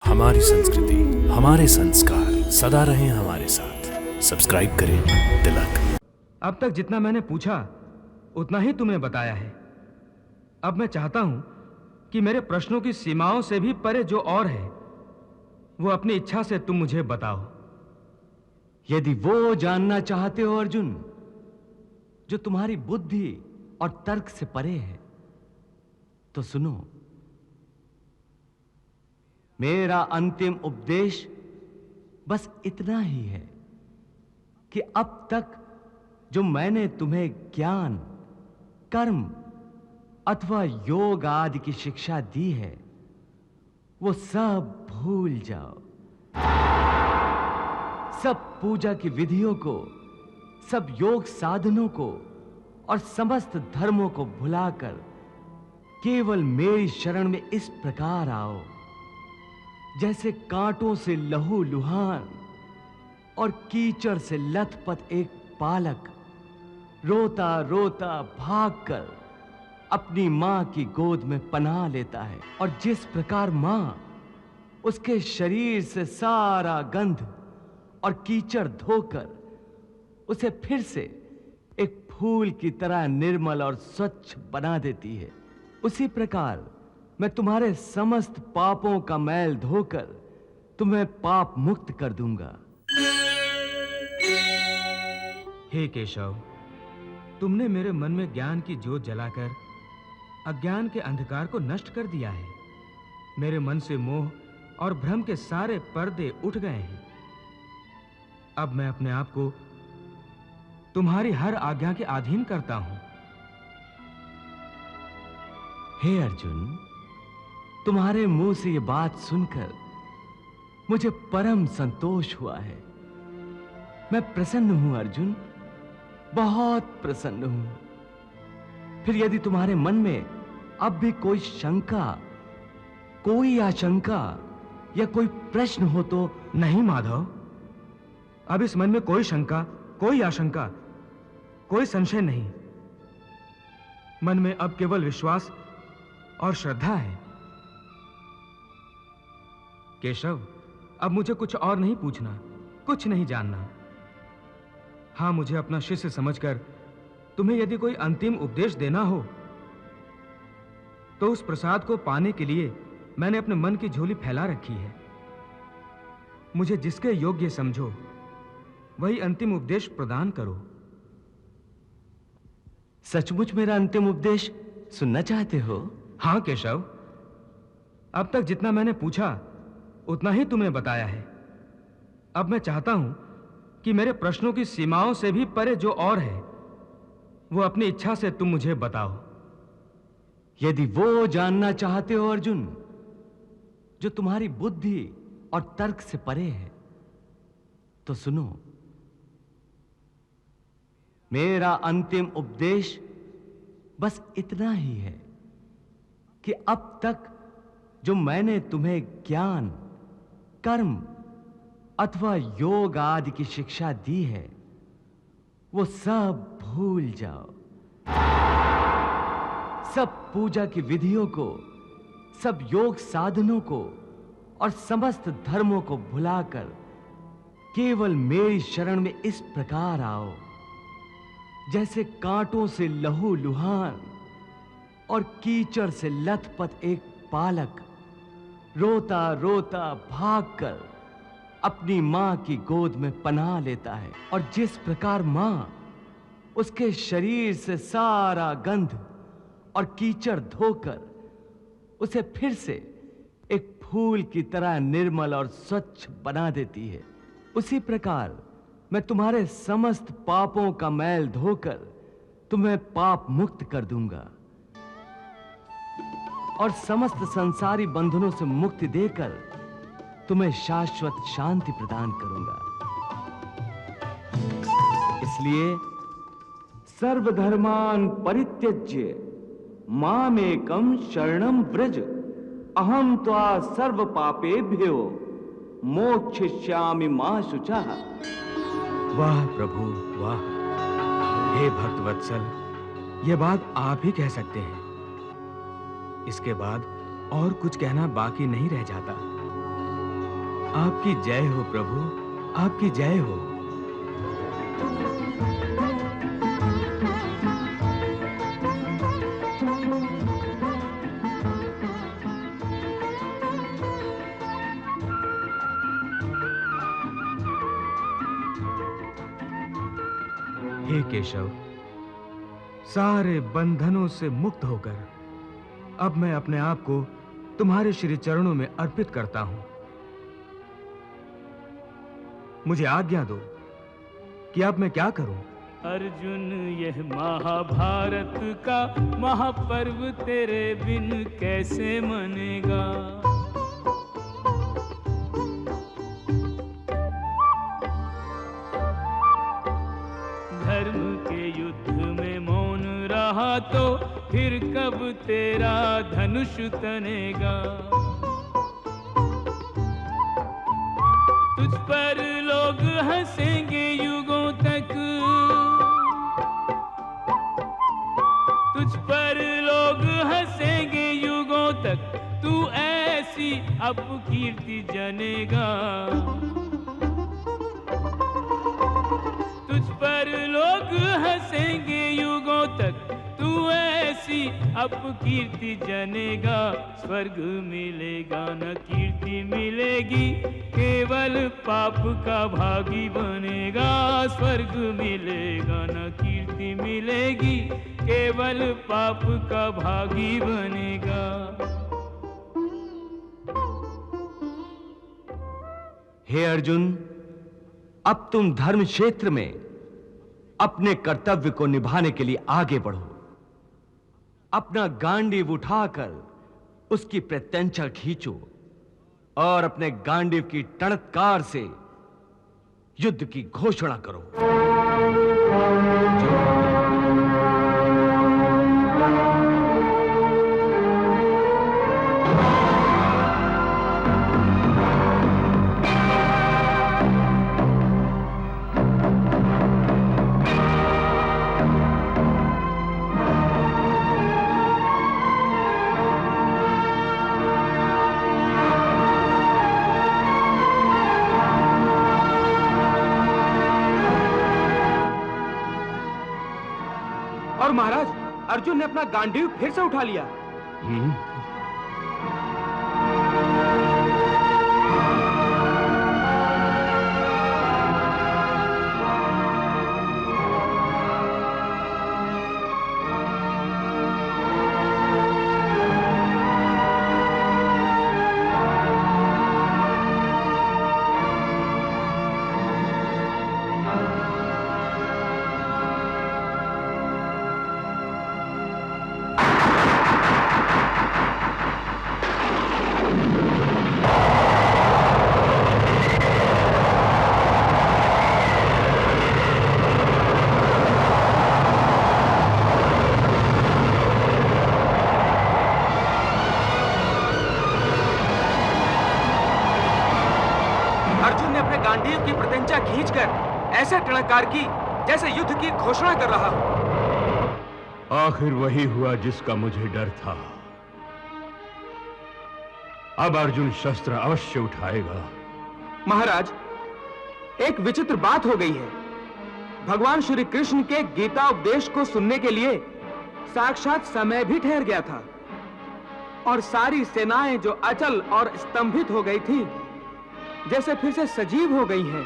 हमारी संस्कृति, हमारे संस्कार सदा रहें हमारे साथ। सब्सक्राइब करें तिलक। अब तक जितना मैंने पूछा उतना ही तुम्हें बताया है। अब मैं चाहता हूं कि मेरे प्रश्नों की सीमाओं से भी परे जो और है वो अपनी इच्छा से तुम मुझे बताओ। यदि वो जानना चाहते हो अर्जुन जो तुम्हारी बुद्धि और तर्क से परे है तो सुनो। मेरा अंतिम उपदेश बस इतना ही है कि अब तक जो मैंने तुम्हें ज्ञान, कर्म अथवा योग आदि की शिक्षा दी है वो सब भूल जाओ। सब पूजा की विधियों को, सब योग साधनों को और समस्त धर्मों को भुलाकर केवल मेरी शरण में इस प्रकार आओ जैसे कांटों से लहू लुहान और कीचड़ से लथपथ एक बालक रोता रोता भागकर अपनी मां की गोद में पनाह लेता है। और जिस प्रकार मां उसके शरीर से सारा गंध और कीचड़ धोकर उसे फिर से एक फूल की तरह निर्मल और स्वच्छ बना देती है, उसी प्रकार मैं तुम्हारे समस्त पापों का मैल धोकर तुम्हें पाप मुक्त कर दूंगा। हे केशव, तुमने मेरे मन में ज्ञान की ज्योत जलाकर अज्ञान के अंधकार को नष्ट कर दिया है। मेरे मन से मोह और भ्रम के सारे पर्दे उठ गए हैं। अब मैं अपने आप को तुम्हारी हर आज्ञा के अधीन करता हूं। हे अर्जुन, तुम्हारे मुंह से यह बात सुनकर मुझे परम संतोष हुआ है। मैं प्रसन्न हूं अर्जुन, बहुत प्रसन्न हूं। फिर यदि तुम्हारे मन में अब भी कोई शंका, कोई आशंका या कोई प्रश्न हो तो। नहीं माधव, अब इस मन में कोई शंका, कोई आशंका, कोई संशय नहीं। मन में अब केवल विश्वास और श्रद्धा है। केशव, अब मुझे कुछ और नहीं पूछना, कुछ नहीं जानना। हां, मुझे अपना शिष्य समझकर तुम्हें यदि कोई अंतिम उपदेश देना हो तो उस प्रसाद को पाने के लिए मैंने अपने मन की झोली फैला रखी है। मुझे जिसके योग्य समझो वही अंतिम उपदेश प्रदान करो। सचमुच मेरा अंतिम उपदेश सुनना चाहते हो? हां केशव, अब तक जितना मैंने पूछा उतना ही तुम्हें बताया है। अब मैं चाहता हूं कि मेरे प्रश्नों की सीमाओं से भी परे जो और है वो अपनी इच्छा से तुम मुझे बताओ। यदि वो जानना चाहते हो अर्जुन जो तुम्हारी बुद्धि और तर्क से परे है तो सुनो। मेरा अंतिम उपदेश बस इतना ही है कि अब तक जो मैंने तुम्हें ज्ञान, कर्म अथवा योग आदि की शिक्षा दी है वो सब भूल जाओ। सब पूजा की विधियों को, सब योग साधनों को और समस्त धर्मों को भुलाकर केवल मेरी शरण में इस प्रकार आओ जैसे कांटों से लहू लुहान और कीचड़ से लथपथ एक बालक रोता रोता भागकर अपनी मां की गोद में पनाह लेता है। और जिस प्रकार मां उसके शरीर से सारा गंध और कीचड़ धोकर उसे फिर से एक फूल की तरह निर्मल और स्वच्छ बना देती है, उसी प्रकार मैं तुम्हारे समस्त पापों का मैल धोकर तुम्हें पाप मुक्त कर दूंगा और समस्त संसारी बंधनों से मुक्ति देकर तुम्हें शाश्वत शांति प्रदान करूंगा। इसलिए सर्वधर्मान् परित्यज्य मामेकं शरणं व्रज अहम त्वा सर्व पापेभ्यो मोक्षयिष्यामि मा शुचः। वाह प्रभु वाह! हे भक्त वत्सल, ये बात आप ही कह सकते हैं। इसके बाद और कुछ कहना बाकी नहीं रह जाता। आपकी जय हो प्रभु, आपकी जय हो। हे केशव, सारे बंधनों से मुक्त होकर अब मैं अपने आप को तुम्हारे श्री चरणों में अर्पित करता हूं। मुझे आज्ञा दो कि अब मैं क्या करूं। अर्जुन, यह महाभारत का महापर्व तेरे बिन कैसे मनेगा। धर्म के युद्ध में मौन रहा तो फिर कब तेरा धनुष तनेगा। तुझ पर लोग हंसेंगे युगों तक, तुझ पर लोग हंसेंगे युगों तक, तू ऐसी अपकीर्ति जनेगा। तुझ पर लोग हंसेंगे युगों तक, तू ऐसी अपकीर्ति जनेगा। स्वर्ग मिलेगा न कीर्ति मिलेगी, केवल पाप का भागी बनेगा। स्वर्ग मिलेगा न कीर्ति मिलेगी, केवल पाप का भागी बनेगा। हे अर्जुन, अब तुम धर्म क्षेत्र में अपने कर्तव्य को निभाने के लिए आगे बढ़ो। अपना गांडीव उठाकर उसकी प्रत्यंचा खींचो और अपने गांडीव की टणत्कार से युद्ध की घोषणा करो। और महाराज, अर्जुन ने अपना गांडीव फिर से उठा लिया। अर्जुन ने अपने गांडीव की प्रत्यंचा खींचकर ऐसा टणकार की जैसे युद्ध की घोषणा कर रहा हो। आखिर वही हुआ जिसका मुझे डर था। अब अर्जुन शस्त्र अवश्य उठाएगा। महाराज, एक विचित्र बात हो गई है। भगवान श्री कृष्ण के गीता उपदेश को सुनने के लिए साक्षात समय भी ठहर गया था और सारी सेनाएं जो अचल और स्तंभित हो गई थी, जैसे फिर से सजीव हो गई हैं।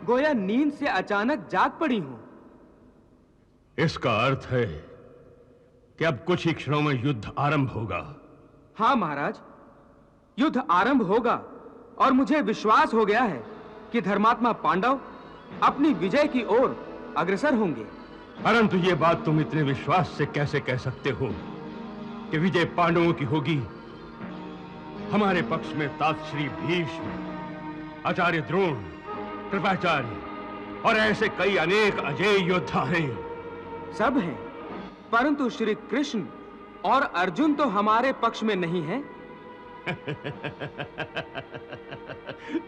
गोया नींद से अचानक जाग पड़ी हूं। इसका अर्थ है कि अब कुछ ही क्षणों में युद्ध आरंभ होगा। हाँ महाराज, युद्ध आरंभ होगा और मुझे विश्वास हो गया है कि धर्मात्मा पांडव अपनी विजय की ओर अग्रसर होंगे। परंतु ये बात तुम इतने विश्वास से कैसे कह सकते हो कि विजय पांडवों की होगी हमारे पक्ष में तातश्री भीष्म, आचार्य द्रोण, कृपाचार्य और ऐसे कई अनेक अजेय योद्धा हैं। सब हैं, परंतु श्री कृष्ण और अर्जुन तो हमारे पक्ष में नहीं हैं।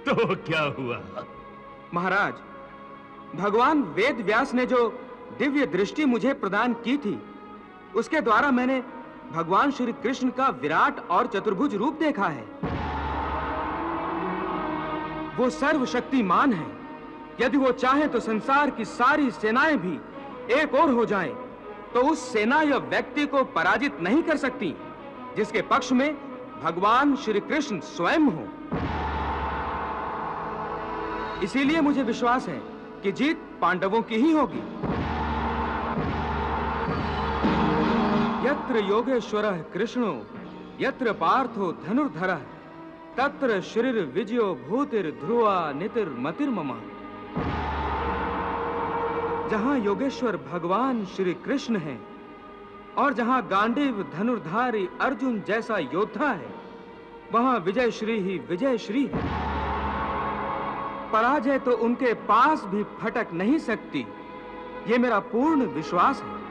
तो क्या हुआ? महाराज, भगवान वेद व्यास ने जो दिव्य दृष्टि मुझे प्रदान की थी, उसके द्वारा मैंने भगवान श्री कृष्ण का विराट और चतुर्भुज रूप देखा है। वो सर्वशक्तिमान है। यदि वो चाहे तो संसार की सारी सेनाएं भी एक ओर हो जाएं, तो उस सेना या व्यक्ति को पराजित नहीं कर सकती जिसके पक्ष में भगवान श्री कृष्ण स्वयं हो। इसीलिए मुझे विश्वास है कि जीत पांडवों की ही होगी। यत्र योगेश्वरः कृष्णो यत्र पार्थो धनुर्धरः तत्र श्रीर विजयो भूतिर ध्रुवा नितिर मतिर्मम। जहां योगेश्वर भगवान श्री कृष्ण हैं और जहां गांडीव धनुर्धारी अर्जुन जैसा योद्धा है, वहां विजय श्री ही विजय श्री है। पराजय तो उनके पास भी फटक नहीं सकती, ये मेरा पूर्ण विश्वास है।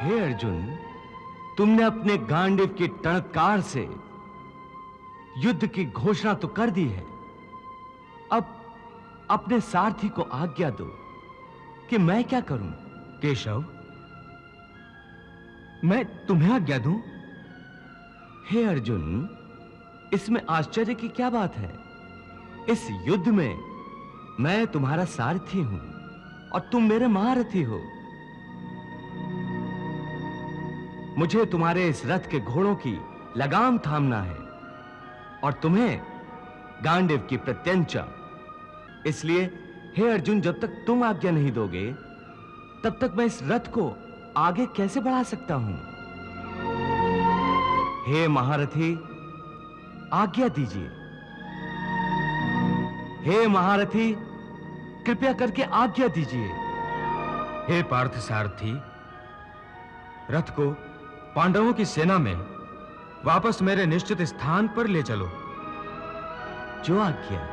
हे अर्जुन, तुमने अपने गांडीव की टणकार से युद्ध की घोषणा तो कर दी है। अब अपने सारथी को आज्ञा दो कि मैं क्या करूं। केशव, मैं तुम्हें आज्ञा दूं? हे अर्जुन, इसमें आश्चर्य की क्या बात है? इस युद्ध में मैं तुम्हारा सारथी हूं और तुम मेरे महारथी हो। मुझे तुम्हारे इस रथ के घोड़ों की लगाम थामना है और तुम्हें गांडीव की प्रत्यंचा। इसलिए हे अर्जुन, जब तक तुम आज्ञा नहीं दोगे, तब तक मैं इस रथ को आगे कैसे बढ़ा सकता हूं? हे महारथी, आज्ञा दीजिए। हे महारथी, कृपया करके आज्ञा दीजिए। हे पार्थ सारथी, रथ को पांडवों की सेना में वापस मेरे निश्चित स्थान पर ले चलो। जो आज्ञा।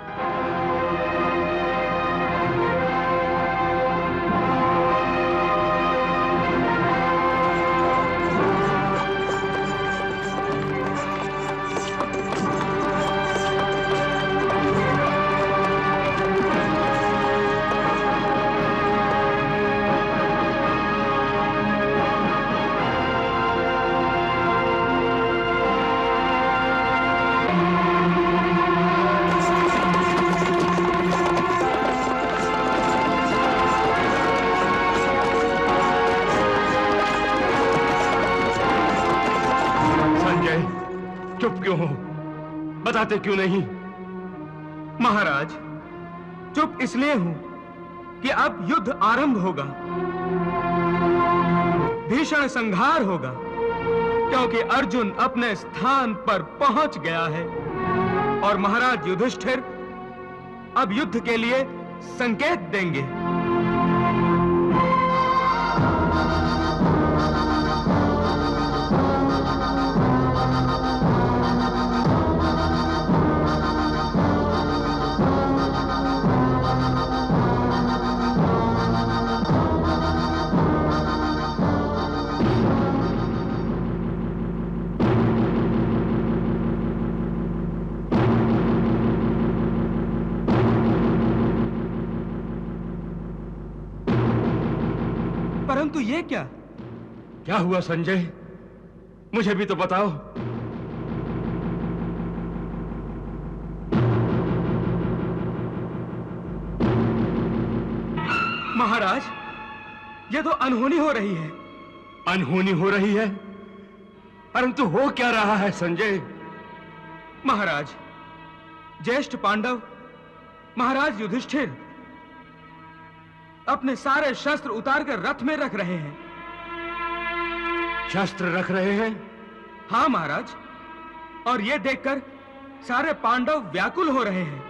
बताते क्यों नहीं? महाराज, चुप इसलिए हूं कि अब युद्ध आरंभ होगा, भीषण संहार होगा, क्योंकि अर्जुन अपने स्थान पर पहुंच गया है और महाराज युधिष्ठिर अब युद्ध के लिए संकेत देंगे। परंतु ये क्या? क्या हुआ संजय? मुझे भी तो बताओ। महाराज, ये तो अनहोनी हो रही है। अनहोनी हो रही है? परंतु हो क्या रहा है संजय? महाराज, ज्येष्ठ पांडव महाराज युधिष्ठिर अपने सारे शस्त्र उतारकर रथ में रख रहे हैं। शस्त्र रख रहे हैं? हाँ महाराज, और ये देखकर सारे पांडव व्याकुल हो रहे हैं।